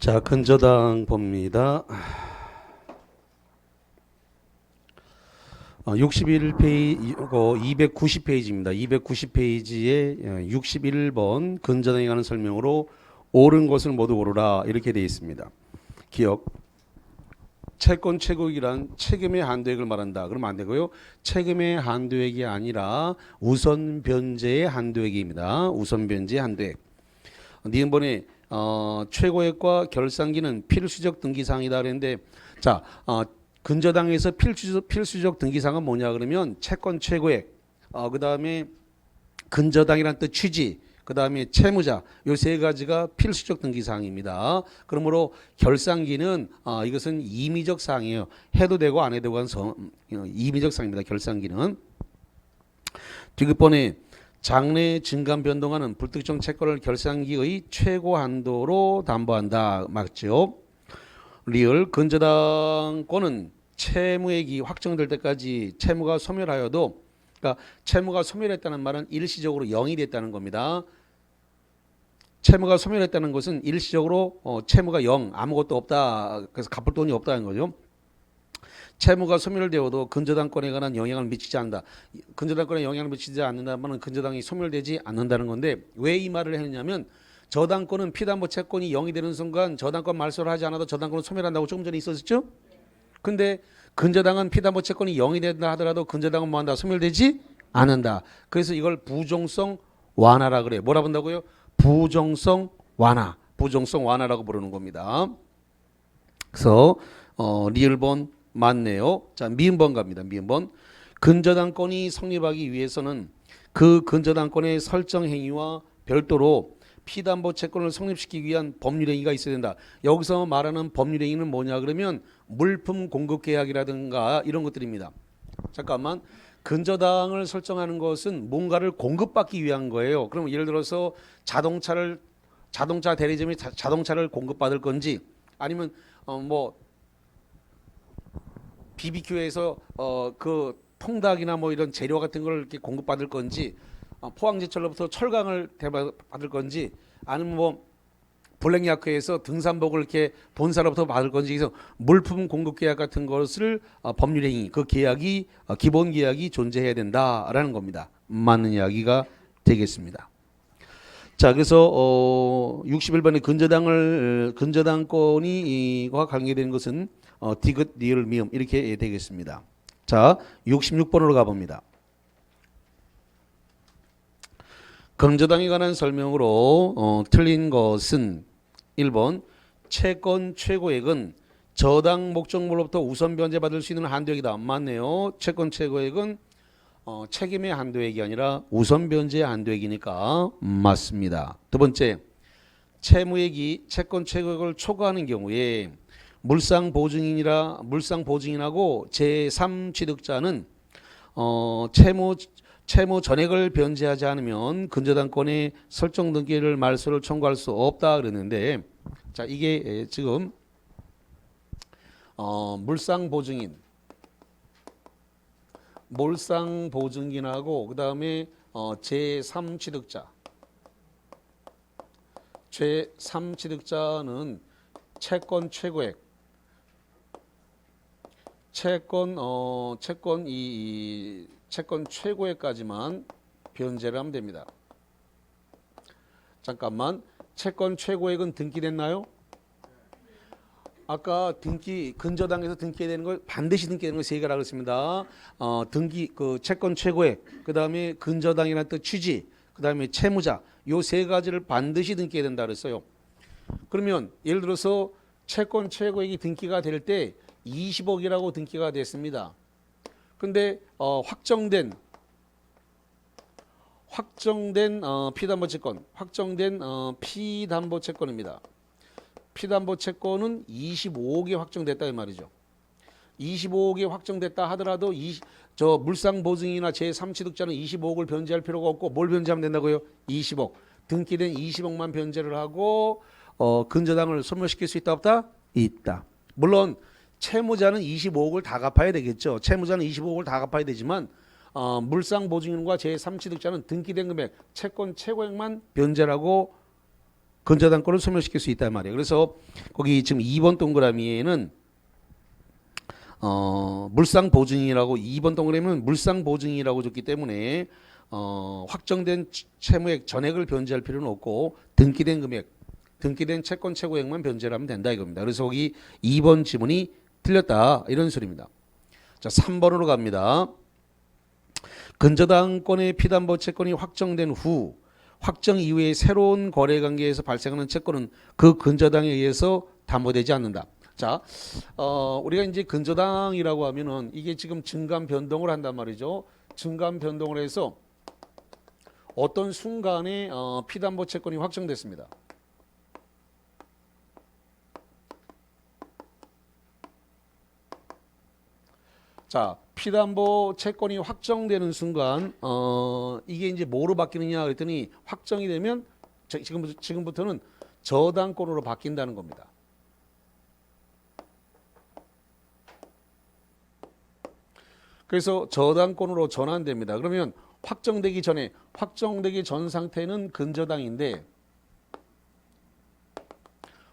자, 근저당 봅니다. 61페이지, 290페이지입니다. 290페이지에 61번 근저당에 관한 설명으로 옳은 것을 모두 고르라 이렇게 되어 있습니다. 기억. 채권 최고액이란 책임의 한도액을 말한다. 그러면 안 되고요. 책임의 한도액이 아니라 우선 변제의 한도액입니다. 우선 변제의 한도액. 니은번에 최고액과 결산기는 필수적 등기사항이다 그랬는데, 자, 근저당에서 필수적 등기사항은 뭐냐 그러면 채권 최고액, 그 다음에 근저당이란 뜻 취지, 그 다음에 채무자, 요 세 가지가 필수적 등기사항입니다. 그러므로 결산기는 이것은 임의적 사항이에요. 해도 되고 안 해도 되고 임의적 사항입니다. 결산기는. 디귿번에 장래 증감 변동하는 불특정 채권을 결산기의 최고 한도로 담보한다. 맞죠? 리을 근저당권은 채무액이 확정될 때까지 채무가 소멸하여도, 그러니까 채무가 소멸했다는 말은 일시적으로 0이 됐다는 겁니다. 채무가 소멸했다는 것은 일시적으로 채무가 0, 아무것도 없다. 그래서 갚을 돈이 없다는 거죠. 채무가 소멸되어도 근저당권에 관한 영향을 미치지 않는다. 근저당권에 영향을 미치지 않는다면 근저당이 소멸되지 않는다는 건데, 왜 이 말을 했냐면 저당권은 피담보 채권이 0이 되는 순간 저당권 말소를 하지 않아도 저당권은 소멸한다고 조금 전에 있었죠. 근데 근저당은 피담보 채권이 0이 된다 하더라도 근저당은 뭐한다? 소멸되지 않는다. 그래서 이걸 부종성 완화라 그래요. 뭐라 본다고요? 부종성 완화. 부종성 완화라고 부르는 겁니다. 그래서 리을본 맞네요. 자, 미음번 갑니다. 미음번. 근저당권이 성립하기 위해서는 그 근저당권의 설정 행위와 별도로 피담보 채권을 성립시키기 위한 법률 행위가 있어야 된다. 여기서 말하는 법률 행위는 뭐냐 그러면 물품 공급 계약이라든가 이런 것들입니다. 잠깐만. 근저당을 설정하는 것은 뭔가를 공급받기 위한 거예요. 그럼 예를 들어서 자동차 대리점이 자동차를 공급받을 건지, 아니면 BBQ에서 그 통닭이나 뭐 이런 재료 같은 걸 이렇게 공급받을 건지, 포항제철로부터 철강을 받을 건지, 아니면 뭐 블랙야크에서 등산복을 이렇게 본사로부터 받을 건지, 그래서 물품 공급 계약 같은 것을 법률행위, 그 계약이 기본 계약이 존재해야 된다라는 겁니다. 맞는 이야기가 되겠습니다. 자, 그래서 61번의 근저당권이와 관계된 것은 디귿, 리을, 미음 이렇게 되겠습니다. 자, 66번으로 가봅니다. 근저당에 관한 설명으로 틀린 것은 1번 채권 최고액은 저당 목적물로부터 우선 변제받을 수 있는 한도액이다. 맞네요. 채권 최고액은 책임의 한도액이 아니라 우선 변제의 한도액이니까 맞습니다. 두 번째, 채무액이 채권 최고액을 초과하는 경우에 물상보증인하고 제3취득자는 채무 전액을 변제하지 않으면 근저당권의 설정 등기를 말소를 청구할 수 없다 그랬는데, 자, 이게 지금 몰상보증인하고 그 다음에 제3취득자는 채권 최고액, 채권 최고액까지만 변제를 하면 됩니다. 잠깐만, 채권 최고액은 등기됐나요? 아까 근저당에서 등기되는 걸 반드시 등기되는 걸 세 개라고 했습니다. 채권 최고액, 그 다음에 근저당이라는 뜻 취지, 그 다음에 채무자, 요 세 가지를 반드시 등기해야 된다 그랬어요. 그러면 예를 들어서 채권 최고액이 등기가 될 때 20억이라고 등기가 됐습니다. 근데 확정된 피담보 채권, 피담보 채권입니다. 피담보 채권은 25억이 확정됐다 이 말이죠. 25억이 확정됐다 하더라도 물상보증이나 제3취득자는 25억을 변제할 필요가 없고, 뭘 변제하면 된다고요? 20억. 등기된 20억만 변제를 하고 근저당을 소멸시킬 수 있다 없다? 있다. 물론 채무자는 25억을 다 갚아야 되겠죠. 채무자는 25억을 다 갚아야 되지만 물상보증인과 제3취득자는 등기된 금액, 채권 최고액만 변제하고 근저당권을 소멸시킬 수 있단 말이에요. 그래서 거기 지금 2번 동그라미에는 물상 보증이라고 2번 동그라미는 물상 보증이라고 줬기 때문에 확정된 채무액 전액을 변제할 필요는 없고 등기된 금액, 등기된 채권 최고액만 변제를 하면 된다 이겁니다. 그래서 거기 2번 지문이 틀렸다 이런 소리입니다. 자, 3번으로 갑니다. 근저당권의 피담보 채권이 확정된 후 확정 이후에 새로운 거래 관계에서 발생하는 채권은 그 근저당에 의해서 담보되지 않는다. 자, 우리가 이제 근저당이라고 하면은 이게 지금 증감 변동을 한단 말이죠. 증감 변동을 해서 어떤 순간에 피담보 채권이 확정됐습니다. 자, 피담보 채권이 확정되는 순간 이게 이제 뭐로 바뀌느냐 그랬더니 확정이 되면 지금부터는 저당권으로 바뀐다는 겁니다. 그래서 저당권으로 전환됩니다. 그러면 확정되기 전 상태는 근저당인데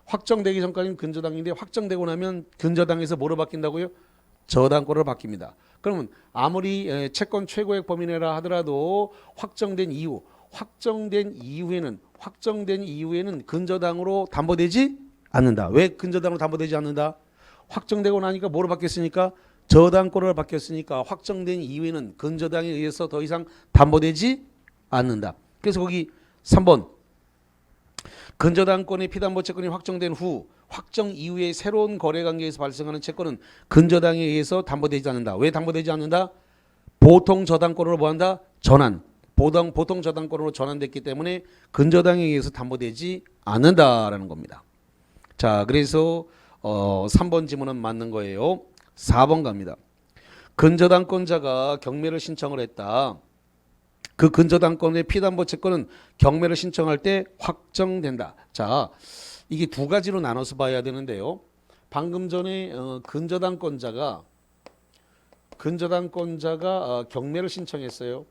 확정되기 전까지는 근저당인데 확정되고 나면 근저당에서 뭐로 바뀐다고요? 저당권으로 바뀝니다. 그러면 아무리 채권 최고액 범위 내라 하더라도 확정된 이후에는 근저당으로 담보되지 않는다. 왜 근저당으로 담보되지 않는다? 확정되고 나니까 뭐로 바뀌었으니까 저당권으로 바뀌었으니까 확정된 이후에는 근저당에 의해서 더 이상 담보되지 않는다. 그래서 거기 3번 근저당권의 피담보 채권이 확정된 후 확정 이후에 새로운 거래 관계에서 발생하는 채권은 근저당에 의해서 담보되지 않는다. 왜 담보되지 않는다? 보통 저당권으로 뭐한다? 전환. 보통 저당권으로 전환됐기 때문에 근저당에 의해서 담보되지 않는다라는 겁니다. 자, 그래서 3번 지문은 맞는 거예요. 4번 갑니다. 근저당권자가 경매를 신청을 했다. 그 근저당권의 피담보 채권은 경매를 신청할 때 확정된다. 자, 이게 두 가지로 나눠서 봐야 되는데요. 방금 전에 근저당권자가 경매를 신청했어요.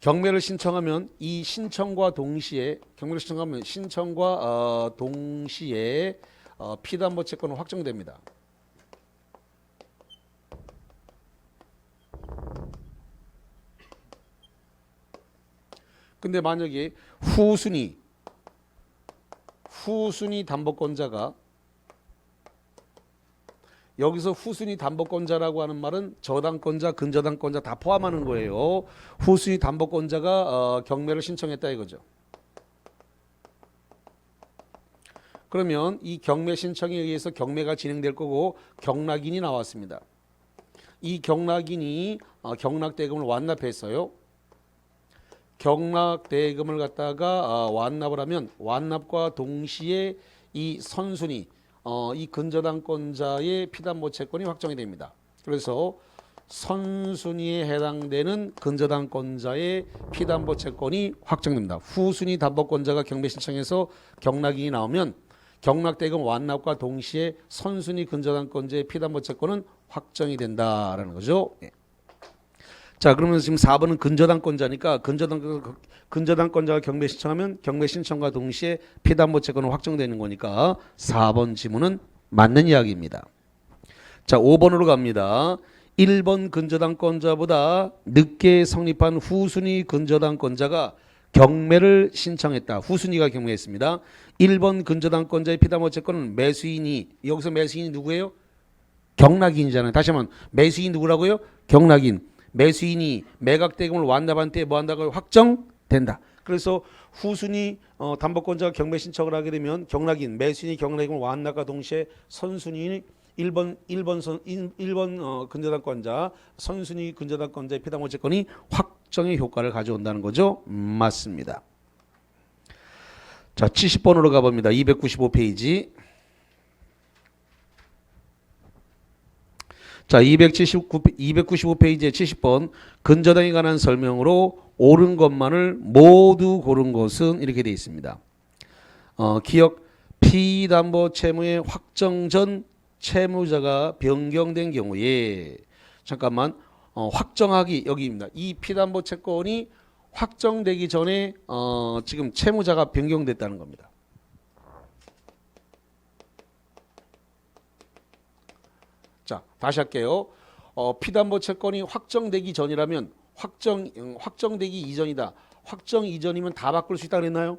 경매를 신청하면 이 신청과 동시에 피담보 채권은 확정됩니다. 근데 만약에 후순위 담보권자가 여기서 후순위 담보권자라고 하는 말은 저당권자, 근저당권자 다 포함하는 거예요. 후순위 담보권자가 경매를 신청했다 이거죠. 그러면 이 경매 신청에 의해서 경매가 진행될 거고 경락인이 나왔습니다. 이 경락인이 경락대금을 완납했어요. 경락대금을 갖다가 완납을 하면 완납과 동시에 이 선순위 이 근저당권자의 피담보 채권이 확정이 됩니다. 그래서 선순위에 해당되는 근저당권자의 피담보 채권이 확정됩니다. 후순위 담보권자가 경매 신청해서 경락인이 나오면 경락대금 완납과 동시에 선순위 근저당권자의 피담보 채권은 확정이 된다라는 거죠. 예. 자, 그러면 지금 4번은 근저당권자니까 근저당권자가 경매 신청하면 경매 신청과 동시에 피담보 채권은 확정되는 거니까 4번 지문은 맞는 이야기입니다. 자, 5번으로 갑니다. 1번 근저당권자보다 늦게 성립한 후순위 근저당권자가 경매를 신청했다. 후순위가 경매했습니다. 1번 근저당권자의 피담보 채권은 매수인이 여기서 매수인이 누구예요? 경락인이잖아요. 다시 한번 매수인이 누구라고요? 경락인. 매수인이 매각대금을 완납한 때 뭐한다고요? 확정된다. 그래서 후순위 담보권자가 경매 신청을 하게 되면 경락인, 매수인이 경락임을 완납과 동시에 선순위 1번 근저당권자, 선순위 근저당권자의 피담보 채권이 확정의 효과를 가져온다는 거죠. 맞습니다. 자, 70번으로 가봅니다. 295페이지. 자, 295페이지에 70번 근저당에 관한 설명으로 옳은 것만을 모두 고른 것은 이렇게 되어 있습니다. 기억 피담보 채무의 확정 전 채무자가 변경된 경우에 잠깐만 확정하기 여기입니다. 이 피담보 채권이 확정되기 전에 지금 채무자가 변경됐다는 겁니다. 자, 다시 할게요. 피담보 채권이 확정되기 전이라면 확정되기 이전이다. 확정 이전이면 다 바꿀 수 있다 그랬나요?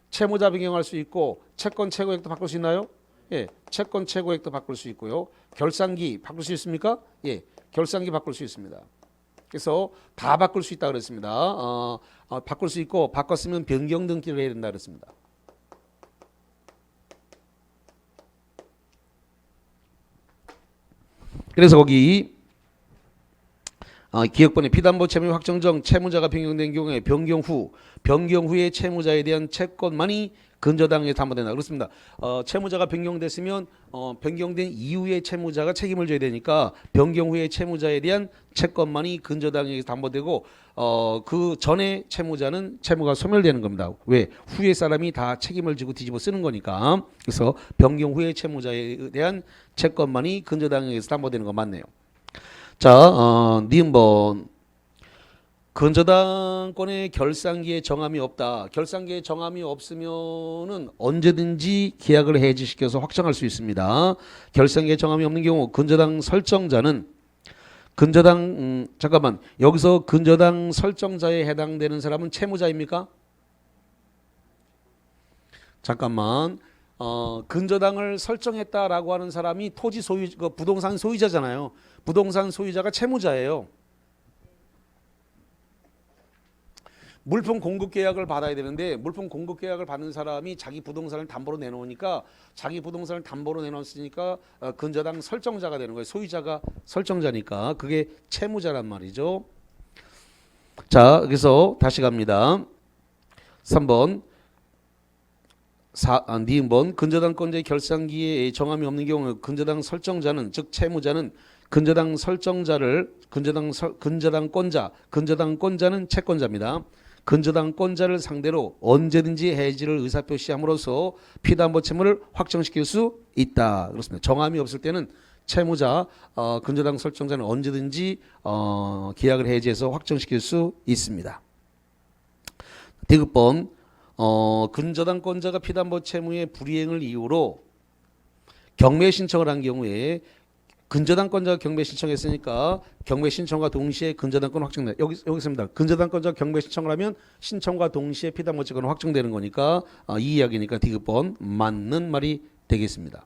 채무자 변경할 수 있고 채권 최고액도 바꿀 수 있나요? 예, 채권 최고액도 바꿀 수 있고요. 결산기 바꿀 수 있습니까? 예, 결산기 바꿀 수 있습니다. 그래서 다 바꿀 수 있다 그랬습니다. 바꿀 수 있고 바꿨으면 변경 등기를 해야 된다 그랬습니다. 그래서 거기 기획본에 피담보 채무 확정 전 채무자가 변경된 경우에 변경 후에 채무자에 대한 채권만이 근저당에 담보된다. 그렇습니다. 채무자가 변경됐으면 변경된 이후에 채무자가 책임을 져야 되니까 변경 후에 채무자에 대한 채권만이 근저당에 담보되고 그 전에 채무자는 채무가 소멸되는 겁니다. 왜? 후에 사람이 다 책임을 지고 뒤집어 쓰는 거니까. 그래서 변경 후에 채무자에 대한 채권만이 근저당에서 담보되는 거 맞네요. 자, 니은번 근저당권의 결산기에 정함이 없다. 결산기에 정함이 없으면은 언제든지 계약을 해지시켜서 확정할 수 있습니다. 결산기에 정함이 없는 경우 근저당 설정자는 잠깐만, 여기서 근저당 설정자에 해당되는 사람은 채무자입니까? 잠깐만. 근저당을 설정했다라고 하는 사람이 토지 소유, 부동산 소유자잖아요. 부동산 소유자가 채무자예요. 물품 공급 계약을 받아야 되는데 물품 공급 계약을 받는 사람이 자기 부동산을 담보로 내놓으니까 자기 부동산을 담보로 내놓았으니까 근저당 설정자가 되는 거예요. 소유자가 설정자니까 그게 채무자란 말이죠. 자, 그래서 다시 갑니다. 3번 니은번 근저당권자의 결산기에 정함이 없는 경우 근저당 설정자는 즉 채무자는 근저당권자는 채권자입니다. 근저당권자를 상대로 언제든지 해지를 의사표시함으로써 피담보 채무를 확정시킬 수 있다. 그렇습니다. 정함이 없을 때는 채무자, 근저당 설정자는 언제든지 계약을 해지해서 확정시킬 수 있습니다. 디귿번 근저당권자가 피담보 채무의 불이행을 이유로 경매 신청을 한 경우에 근저당권자가 경매 신청했으니까 경매 신청과 동시에 근저당권 확정돼. 여기 있습니다. 근저당권자가 경매 신청을 하면 신청과 동시에 피담보 채권은 확정되는 거니까 이 이야기니까 디귿번 맞는 말이 되겠습니다.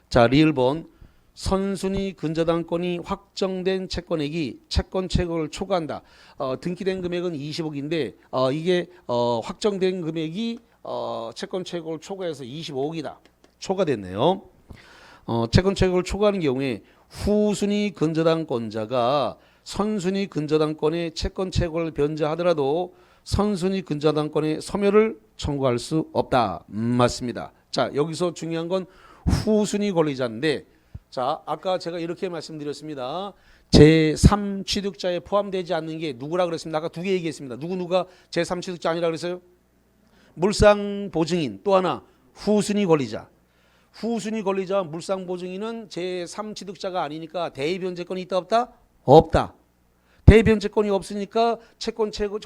자, 리을번 선순위 근저당권이 확정된 채권액이 채권 최고를 초과한다. 등기된 금액은 20억인데 이게 확정된 금액이 채권 최고를 초과해서 25억이다. 초과됐네요. 채권 최고를 초과하는 경우에 후순위 근저당권자가 선순위 근저당권의 채권 최고를 변제하더라도 선순위 근저당권의 소멸을 청구할 수 없다. 맞습니다. 자, 여기서 중요한 건 후순위 권리자인데 자, 아까 제가 이렇게 말씀드렸습니다. 제3취득자에 포함되지 않는 게 누구라 그랬습니다. 아까 두 개 얘기했습니다. 누가 제3취득자 아니라 그랬어요? 물상보증인, 또 하나 후순위 권리자. 후순위 권리자와 물상보증인은 제3취득자가 아니니까 대의변제권이 있다 없다? 없다. 대의변제권이 없으니까 채권 최고액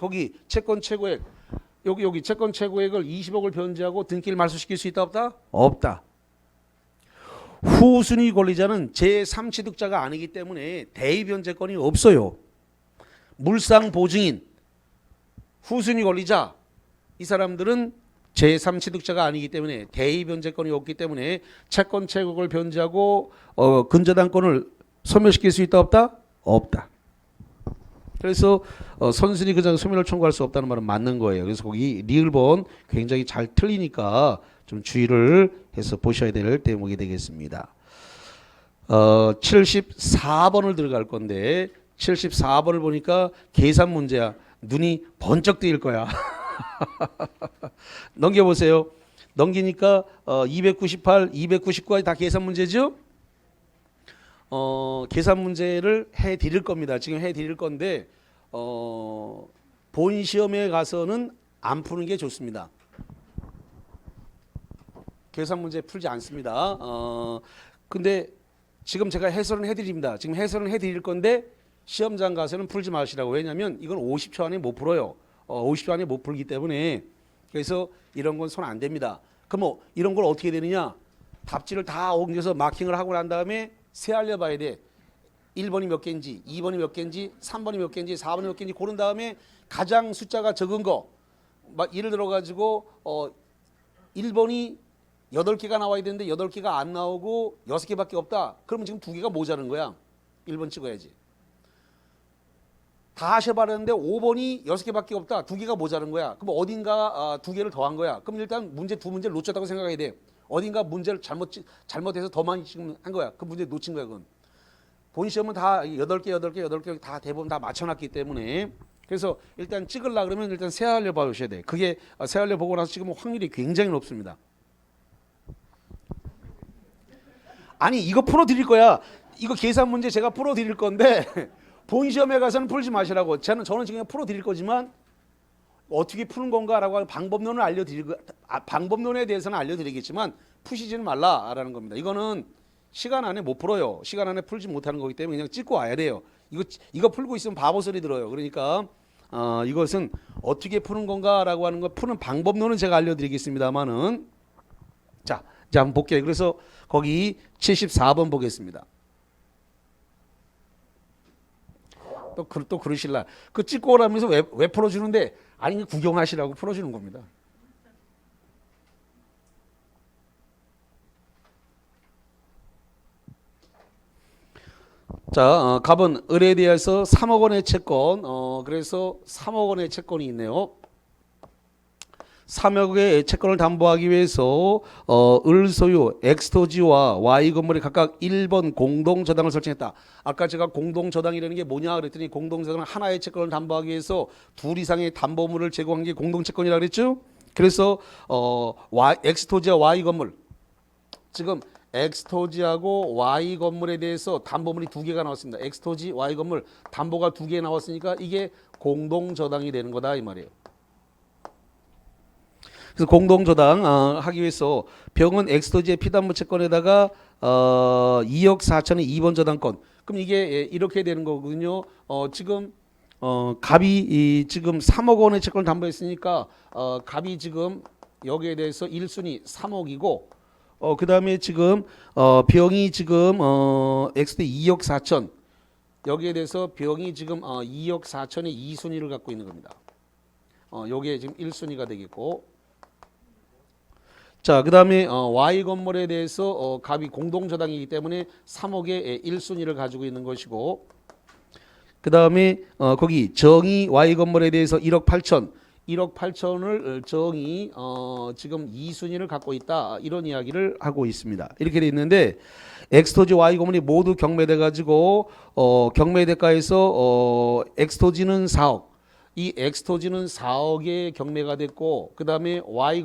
여기 채권 최고액을 20억을 변제하고 등기를 말소시킬 수 있다 없다? 없다. 후순위 권리자는 제3취득자가 아니기 때문에 대의변제권이 없어요. 물상보증인, 후순위 권리자 이 사람들은 제3취득자가 아니기 때문에 대의변제권이 없기 때문에 채권 최고액을 변제하고 근저당권을 소멸시킬 수 있다 없다? 없다. 그래서 선순위 근저당 소멸을 청구할 수 없다는 말은 맞는 거예요. 그래서 거기 리을본 굉장히 잘 틀리니까 좀 주의를 해서 보셔야 될 대목이 되겠습니다. 74번을 들어갈 건데 74번을 보니까 계산 문제야. 눈이 번쩍 뜨일 거야. 넘겨보세요. 넘기니까 298, 299까지 다 계산 문제죠? 계산 문제를 해드릴 겁니다. 지금 해드릴 건데 본 시험에 가서는 안 푸는 게 좋습니다. 계산 문제 풀지 않습니다. 근데 지금 제가 해설은 해드립니다. 지금 해설은 해드릴 건데 시험장 가서는 풀지 마시라고. 왜냐하면 이건 50초 안에 못 풀어요. 50초 안에 못 풀기 때문에. 그래서 이런 건 손 안 됩니다. 그럼 뭐 이런 걸 어떻게 되느냐? 답지를 다 옮겨서 마킹을 하고 난 다음에 세알려 봐야 돼. 1번이 몇 개인지, 2번이 몇 개인지, 3번이 몇 개인지, 4번이 몇 개인지 고른 다음에 가장 숫자가 적은 거, 막 예를 들어 가지고 1번이 8개가 나와야 되는데 8개가 안 나오고 6개밖에 없다. 그러면 지금 2개가 모자른 거야. 1번 찍어야지. 다 하셔봤는데 5번이 6개밖에 없다. 2개가 모자른 거야. 그럼 어딘가 2개를 더한 거야. 그럼 일단 두 문제를 놓쳤다고 생각해야 돼. 어딘가 문제를 잘못해서 더 많이 지금 한 거야. 그 문제 놓친 거야. 그건. 본 시험은 다 8개 다 대부분 다 맞춰놨기 때문에. 그래서 일단 찍으려 그러면 일단 세알려 봐주셔야 돼. 그게 세알려 보고 나서 찍으면 확률이 굉장히 높습니다. 아니 이거 풀어드릴 거야. 이거 계산 문제 제가 풀어드릴 건데 본 시험에 가서는 풀지 마시라고. 저는 지금 풀어드릴 거지만 어떻게 푸는 건가라고 하는 방법론을 방법론에 대해서는 알려드리겠지만 푸시지는 말라라는 겁니다. 이거는 시간 안에 못 풀어요. 시간 안에 풀지 못하는 거기 때문에 그냥 찍고 와야 돼요. 이거 풀고 있으면 바보 소리 들어요. 그러니까 이것은 어떻게 푸는 건가라고 하는 거 푸는 방법론은 제가 알려드리겠습니다만은 자 이제 한번 볼게요. 그래서 거기 74번 보겠습니다. 또 그러실라. 그 찍고 오라면서 왜 풀어주는데 아니 구경하시라고 풀어주는 겁니다. 자, 갑은 을에 대해서 3억 원의 채권, 그래서 3억 원의 채권이 있네요. 3억의 채권을 담보하기 위해서 을 소유 엑스토지와 Y 건물에 각각 1번 공동저당을 설정했다. 아까 제가 공동저당이라는 게 뭐냐 그랬더니 공동저당은 하나의 채권을 담보하기 위해서 둘 이상의 담보물을 제공한 게 공동채권이라고 그랬죠. 그래서 엑스토지와 Y 건물 지금 엑스토지하고 Y 건물에 대해서 담보물이 2개가 나왔습니다. 엑스토지, Y 건물 담보가 2개 나왔으니까 이게 공동저당이 되는 거다 이 말이에요. 그래서 공동저당 하기 위해서 병은 엑스토지의 피담보 채권에다가 2억 4천의 2번 저당권. 그럼 이게 이렇게 되는 거거든요. 지금 갑이 지금 3억 원의 채권을 담보했으니까 갑이 지금 여기에 대해서 1순위 3억이고 그 다음에 지금 병이 지금 엑스토지 2억 4천 여기에 대해서 병이 지금 2억 4천의 2순위를 갖고 있는 겁니다. 여기에 지금 1순위가 되겠고 자, 그 다음에 Y 건물에 대해서 갑이 공동저당이기 때문에 3억의 1순위를 가지고 있는 것이고 그 다음에 거기 정의 Y 건물에 대해서 1억 8천 1억 8천을 정의 지금 2순위를 갖고 있다 이런 이야기를 하고 있습니다. 이렇게 돼 있는데 엑스토지 Y 건물이 모두 경매돼 가지고 경매대가에서 엑스토지는 4억 이 엑스토지는 4억의 경매가 됐고 그 다음에 Y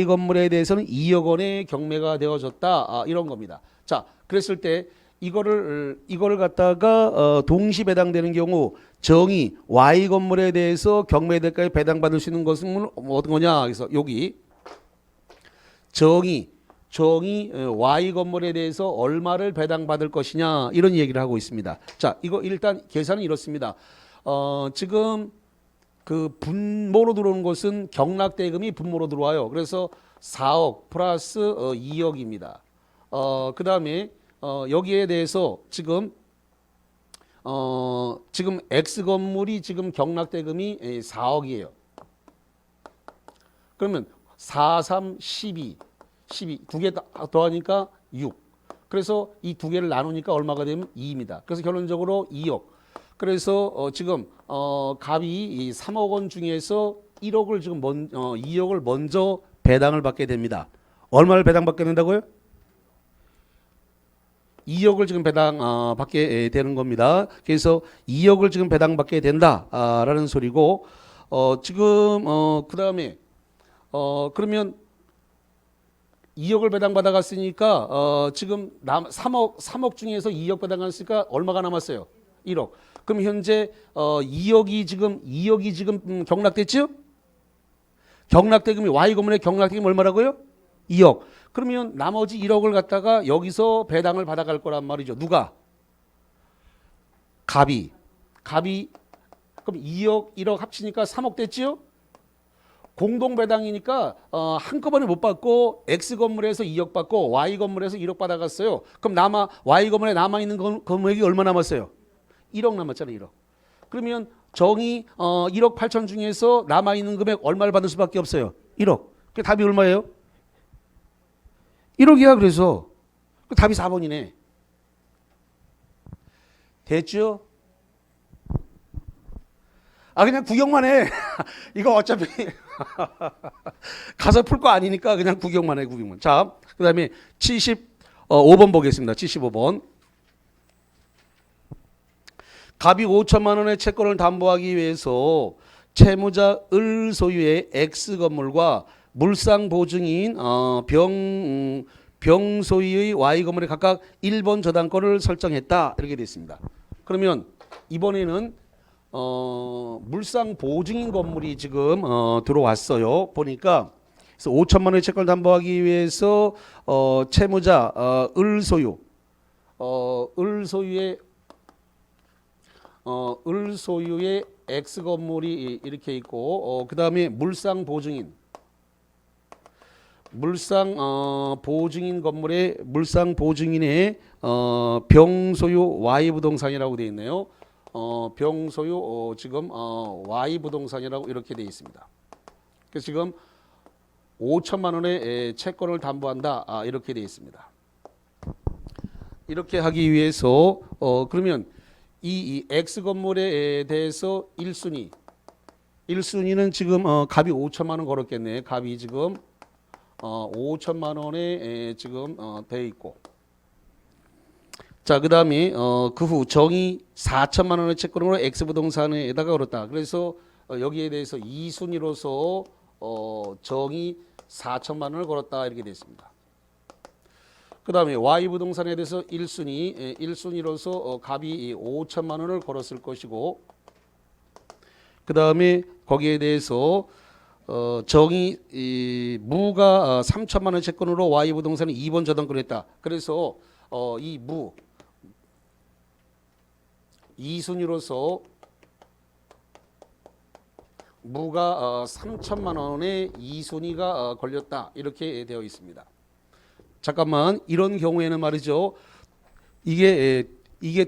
건물에 대해서는 2억 원의 경매가 되어졌다 이런 겁니다. 자, 그랬을 때 이거를 갖다가 동시 배당되는 경우 정의 Y 건물에 대해서 경매대가에 배당받을 수 있는 것은 어떤 거냐? 그래서 여기 정의 Y 건물에 대해서 얼마를 배당받을 것이냐 이런 얘기를 하고 있습니다. 자, 이거 일단 계산은 이렇습니다. 지금 그 분모로 들어오는 것은 경락대금이 분모로 들어와요. 그래서 4억 플러스 2억입니다. 그 다음에 여기에 대해서 지금 X 건물이 지금 경락대금이 4억이에요. 그러면 4, 3, 12 두 개 더하니까 6. 그래서 이 두 개를 나누니까 얼마가 되면 2입니다. 그래서 결론적으로 2억. 그래서 지금 갑이 이 3억 원 중에서 1억을 지금 2억을 먼저 배당을 받게 됩니다. 얼마를 배당받게 된다고요? 2억을 지금 받게 되는 겁니다. 그래서 2억을 지금 배당받게 된다라는 소리고 지금 그다음에 그러면 2억을 배당받아 갔으니까 지금 3억 중에서 2억 배당했으니까 얼마가 남았어요? 1억. 그럼 현재 2억이 지금 경락됐죠? 경락대금이 Y 건물의 경락대금 얼마라고요? 2억. 그러면 나머지 1억을 갖다가 여기서 배당을 받아갈 거란 말이죠. 누가? 갑이 그럼 2억 1억 합치니까 3억 됐지요? 공동 배당이니까 한꺼번에 못 받고 X 건물에서 2억 받고 Y 건물에서 1억 받아갔어요. 그럼 Y 건물에 남아 있는 금액이 얼마 남았어요? 1억 남았잖아요. 1억. 그러면 정이 1억 8천 중에서 남아 있는 금액 얼마를 받을 수밖에 없어요? 1억. 그 답이 얼마예요? 1억이야. 그래서 그 답이 4번이네. 됐죠? 그냥 구경만 해. 이거 어차피 가서 풀 거 아니니까 그냥 구경만 해, 구경만. 자, 그 다음에 75번 보겠습니다. 75번. 갑이 5천만 원의 채권을 담보하기 위해서 채무자 을 소유의 X 건물과 물상 보증인 병 소유의 Y 건물에 각각 1번 저당권을 설정했다. 이렇게 되어 있습니다. 그러면 이번에는 물상 보증인 건물이 지금 들어왔어요. 보니까 그래서 5천만 원의 채권을 담보하기 위해서 채무자 을 소유의 X 건물이 이렇게 있고 그 다음에 물상 보증인 건물의 병 소유 Y 부동산이라고 되어 있네요. 병 소유 지금 Y 부동산이라고 이렇게 되어 있습니다. 그래서 지금 5천만 원의 채권을 담보한다. 이렇게 되어 있습니다. 이렇게 하기 위해서 그러면 이 X 건물에 대해서 1순위는 지금 갑이 5천만 원 걸었겠네. 갑이 지금 5천만 원에 지금 되어 있고, 자, 그 다음에 그 후 정이 4천만 원의 채권으로 X부동산에다가 걸었다. 그래서 여기에 대해서 2순위로서 정이 4천만 원을 걸었다. 이렇게 되어 있습니다. 그 다음에 Y부동산에 대해서 1순위로서 갑이 5천만 원을 걸었을 것이고, 그 다음에 거기에 대해서 정이 무가 3천만 원 채권으로 Y부동산에 2번 저당권을 했다. 그래서 이 2순위로서 무가 3천만 원에 2순위가 걸렸다. 이렇게 되어 있습니다. 잠깐만, 이런 경우에는 말이죠. 이게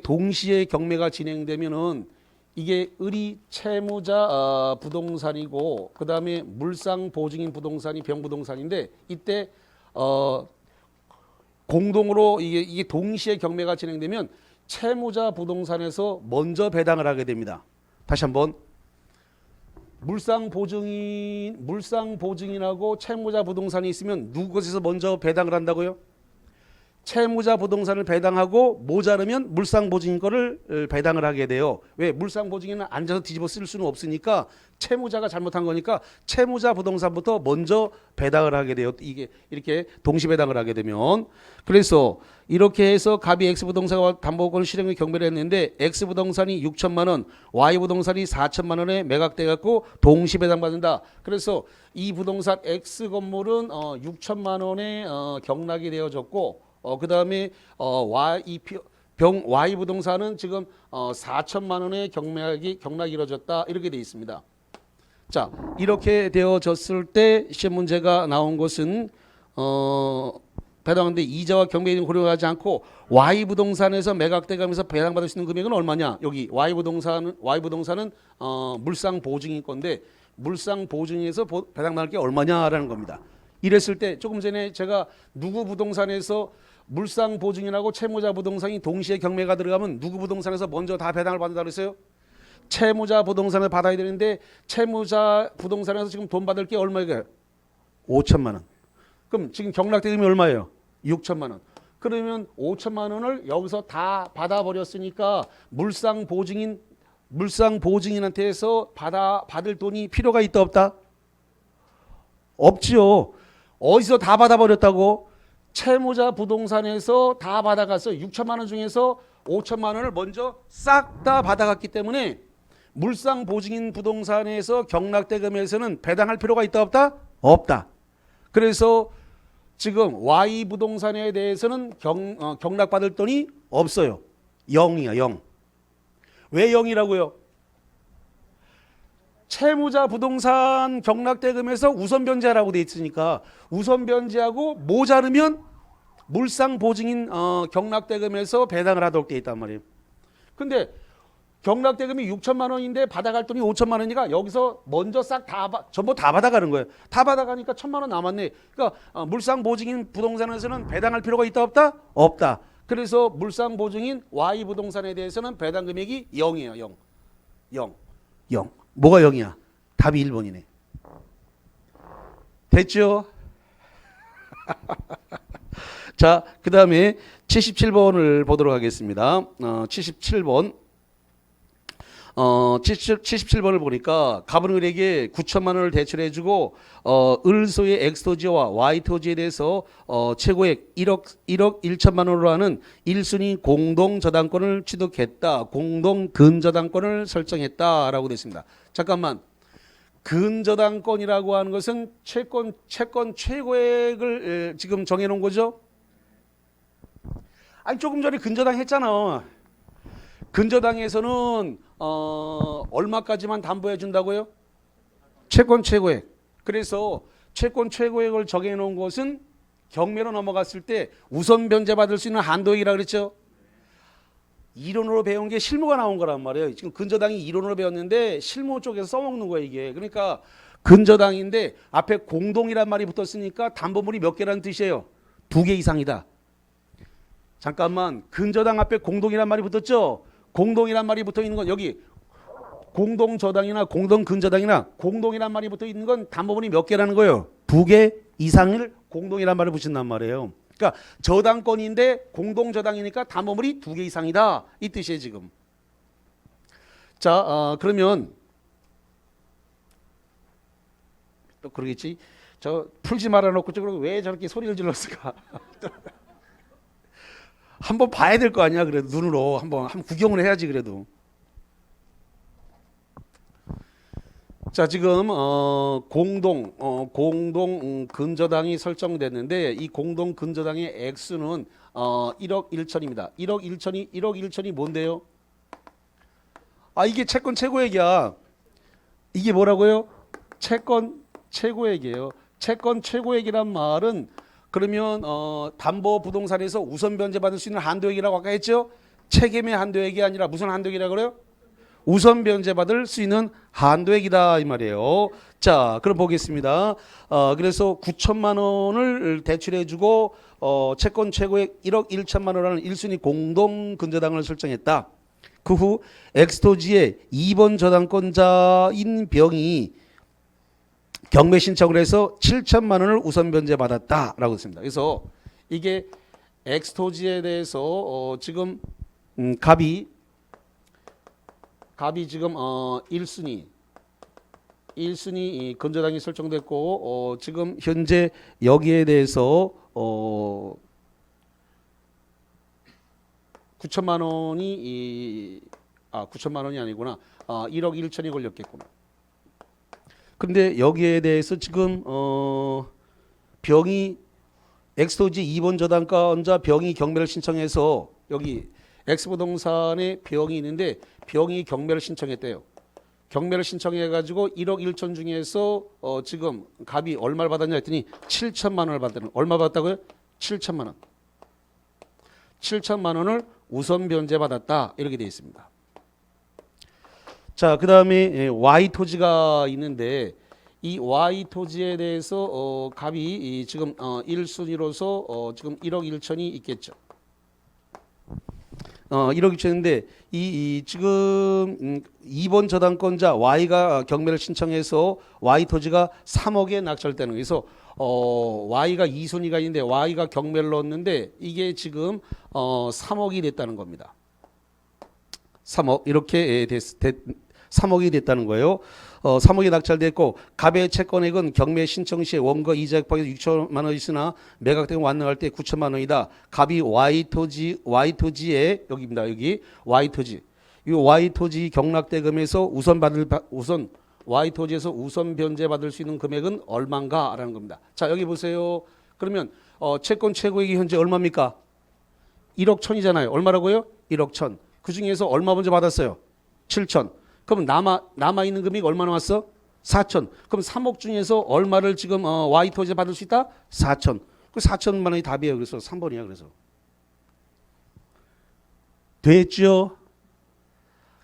동시에 경매가 진행되면은 이게 을이 채무자 부동산이고 그 다음에 물상 보증인 부동산이 병부동산인데 이때 공동으로 이게 동시에 경매가 진행되면 채무자 부동산에서 먼저 배당을 하게 됩니다. 다시 한번, 물상 보증인하고 채무자 부동산이 있으면 누구 것에서 먼저 배당을 한다고요? 채무자 부동산을 배당하고 모자르면 물상 보증인 거를 배당을 하게 돼요. 왜? 물상 보증인은 앉아서 뒤집어 쓸 수는 없으니까 채무자가 잘못한 거니까 채무자 부동산부터 먼저 배당을 하게 돼요. 이게 이렇게 동시 배당을 하게 되면. 그래서 이렇게 해서 갑이 X부동산과 담보권 실행의 경매를 했는데 X부동산이 6천만 원, Y부동산이 4천만 원에 매각돼 갖고 동시 배당 받는다. 그래서 이 부동산 X 건물은 6천만 원에 경락이 되어졌고 그 다음에 Y 부동산은 지금 4천만 원의 경락이 이루어졌다. 이렇게 되어 있습니다. 자, 이렇게 되어졌을 때 시험 문제가 나온 것은 배당하는데 이자와 경매 등을 고려하지 않고 Y 부동산에서 매각돼 가면서 배당받을 수 있는 금액은 얼마냐? 여기 Y 부동산은 물상 보증인 건데 물상 보증에서 배당받을 게 얼마냐라는 겁니다. 이랬을 때 조금 전에 제가 누구 부동산에서 물상 보증인하고 채무자 부동산이 동시에 경매가 들어가면 누구 부동산에서 먼저 다 배당을 받는다 그랬어요? 채무자 부동산을 받아야 되는데 채무자 부동산에서 지금 돈 받을 게 얼마예요? 5천만 원. 그럼 지금 경락대금이 얼마예요? 6천만 원. 그러면 5천만 원을 여기서 다 받아버렸으니까 물상 보증인한테서 받을 돈이 필요가 있다 없다? 없지요. 어디서 다 받아버렸다고? 채무자 부동산에서 다 받아갔어요. 6천만 원 중에서 5천만 원을 먼저 싹 다 받아갔기 때문에 물상 보증인 부동산에서 경락대금에서는 배당할 필요가 있다 없다? 없다. 그래서 지금 Y 부동산에 대해서는 경락받을 돈이 없어요. 0이야, 0. 왜 0이라고요? 채무자 부동산 경락대금에서 우선 변제하라고 돼 있으니까 우선 변제하고 모자르면 물상 보증인 경락대금에서 배당을 하도록 돼 있단 말이에요. 근데 경락대금이 6천만 원인데 받아갈 돈이 5천만 원이니까 여기서 먼저 싹 다 전부 다 받아가는 거예요. 다 받아가니까 1천만 원 남았네. 그러니까 물상 보증인 부동산에서는 배당할 필요가 있다 없다? 없다. 그래서 물상 보증인 Y 부동산에 대해서는 배당 금액이 0이에요. 0. 0. 0. 뭐가 0이야? 답이 1번이네. 됐죠? 자, 그 다음에 77번을 보도록 하겠습니다. 77번. 77번을 보니까 갑은을에게 9천만 원을 대출해주고 을소의 엑스토지와 Y토지에 대해서 최고액 1억 1천만 원으로 하는 1순위 공동저당권을 취득했다. 공동근저당권을 설정했다라고 됐습니다. 잠깐만. 근저당권이라고 하는 것은 채권 최고액을 지금 정해놓은 거죠? 아니 조금 전에 근저당 했잖아. 근저당에서는 얼마까지만 담보해 준다고요? 채권 최고액. 그래서 채권 최고액을 정해놓은 것은 경매로 넘어갔을 때 우선 변제받을 수 있는 한도액이라고 그랬죠? 이론으로 배운 게 실무가 나온 거란 말이에요. 지금 근저당이 이론으로 배웠는데 실무 쪽에서 써먹는 거예요 이게. 그러니까 근저당인데 앞에 공동이란 말이 붙었으니까 담보물이 몇 개라는 뜻이에요? 2개 이상이다. 잠깐만, 근저당 앞에 공동이란 말이 붙었죠? 공동이란 말이 붙어 있는 건 여기 공동저당이나 공동근저당이나 공동이란 말이 붙어 있는 건 담보물이 몇 개라는 거예요? 2개 이상을 공동이란 말을 붙인단 말이에요. 그러니까 저당권인데 공동저당이니까 담보물이 2개 이상이다. 이 뜻이에요 지금. 자, 그러면 또 그러겠지. 저 풀지 말아놓고 왜 저렇게 소리를 질렀을까? 한번 봐야 될 거 아니야. 그래도 눈으로 한번 구경을 해야지 그래도. 자, 지금 공동 근저당이 설정됐는데 이 공동 근저당의 액수는 1억 1천입니다. 1억 1천이 뭔데요? 아, 이게 채권 최고액이야. 이게 뭐라고요? 채권 최고액이에요. 채권 최고액이란 말은 그러면 담보 부동산에서 우선 변제받을 수 있는 한도액이라고 아까 했죠? 채겜의 한도액이 아니라 무슨 한도액이라고 그래요? 우선 변제받을 수 있는 한도액이다 이 말이에요. 자, 그럼 보겠습니다. 그래서 9천만 원을 대출해주고 채권 최고액 1억 1천만 원이라는 1순위 공동 근저당을 설정했다. 그 후 엑스토지의 2번 저당권자인 병이 경매 신청을 해서 7천만 원을 우선 변제받았다라고 했습니다. 그래서 이게 엑스토지에 대해서 지금 갑이 지금 1순위 근저당이 설정됐고 지금 현재 여기에 대해서 9천만 원이 9천만 원이 아니구나. 1억 1천이 걸렸겠구나. 근데 여기에 대해서 지금 병이 엑스토지 2번 저당권자 병이 경매를 신청해서 여기 엑스부동산에 병이 있는데 병이 경매를 신청했대요. 경매를 신청해가지고 1억 1천 중에서 지금 갑이 얼마를 받았냐 했더니 7천만 원을 받았는. 얼마 받았다고요? 7천만 원. 7천만 원을 우선 변제받았다 이렇게 되어 있습니다. 자, 그 다음에 Y토지가 있는데 이 Y토지에 대해서 갑이 지금 1순위로서 지금 1억 1천이 있겠죠. 1억 2천인데 지금 2번 저당권자 Y가 경매를 신청해서 Y토지가 3억에 낙찰되는 거예요. 그래서 Y가 2순위가 있는데 Y가 경매를 넣었는데 이게 지금 3억이 됐다는 겁니다. 3억 이렇게 3억이 됐다는 거예요. 3억이 낙찰됐고 갑의 채권액은 경매 신청 시에 원가 이자 곱하기 6천만 원 있으나 매각되고 완납할 때 9천만 원이다. 갑이 Y토지에 여기입니다. 여기 Y토지. 이 Y토지 경락대금에서 우선 Y토지에서 우선 변제받을 수 있는 금액은 얼마인가라는 겁니다. 자, 여기 보세요. 그러면 채권 최고액이 현재 얼마입니까? 1억 천이잖아요. 얼마라고요? 1억 천. 그 중에서 얼마 먼저 받았어요? 7천. 그럼 남아 있는 금액이 얼마 남았어? 4천. 그럼 3억 중에서 얼마를 지금 Y 토지에 받을 수 있다? 4천. 그 4천만 원이 답이에요. 그래서 3번이야. 그래서 됐죠?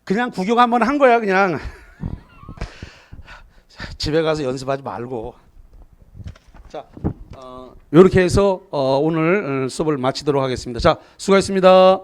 그냥 구경 한번 한 거야. 그냥 집에 가서 연습하지 말고. 자, 이렇게 해서 오늘 수업을 마치도록 하겠습니다. 자, 수고하셨습니다.